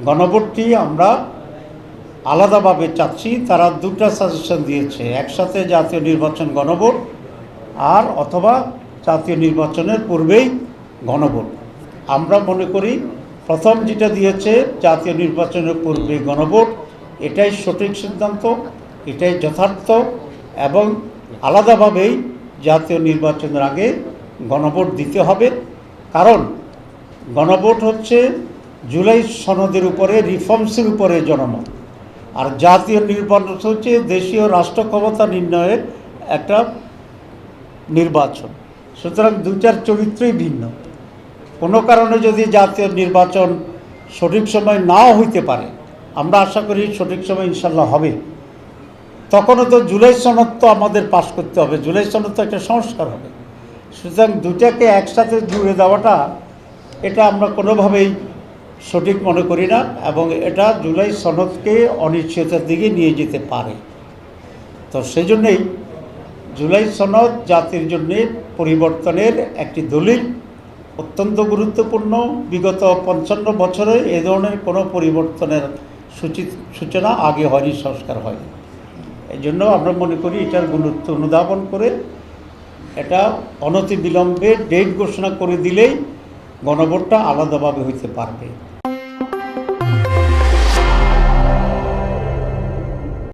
গণভোটটি আমরা আলাদাভাবে চাচ্ছি। তারা দুটো সাজেশন দিয়েছে, একসাথে জাতীয় নির্বাচন গণভোট আর অথবা জাতীয় নির্বাচনের পূর্বেই গণভোট। আমরা মনে করি প্রথম যেটা দিয়েছে জাতীয় নির্বাচনের পূর্বে গণভোট, এটাই সঠিক সিদ্ধান্ত, এটাই যথার্থ, এবং আলাদাভাবেই জাতীয় নির্বাচনের আগে গণভোট দিতে হবে। কারণ গণভোট হচ্ছে জুলাই সনদের উপরে, রিফর্মসের উপরে জনমত, আর জাতীয় নির্বাচন হচ্ছে দেশীয় রাষ্ট্র ক্ষমতা নির্ণয়ের একটা নির্বাচন। সুতরাং দুইটার চরিত্রই ভিন্ন। কোনো কারণে যদি জাতীয় নির্বাচন সঠিক সময় নাও হইতে পারে, আমরা আশা করি সঠিক সময় ইনশাল্লাহ হবে, তখনও তো জুলাই সনদ তো আমাদের পাশ করতে হবে, জুলাই সনদ তো একটা সংস্কার হবে। সুতরাং দুটাকে একসাথে জুড়ে দেওয়াটা, এটা আমরা কোনোভাবেই সঠিক মনে করি না, এবং এটা জুলাই সনদকে অনিশ্চয়তার দিকে নিয়ে যেতে পারে। তো সেই জন্যেই জুলাই সনদ জাতির জন্যে পরিবর্তনের একটি দলিল, অত্যন্ত গুরুত্বপূর্ণ। বিগত 55 বছরে এ ধরনের কোনো পরিবর্তনের সূচনা আগে হয়নি, সংস্কার হয়নি। এই জন্য আমরা মনে করি এটার গুরুত্ব অনুধাবন করে এটা অনতিবিলম্বে ডেট ঘোষণা করে দিলেই গণভোটটা আলাদাভাবে হইতে পারবে।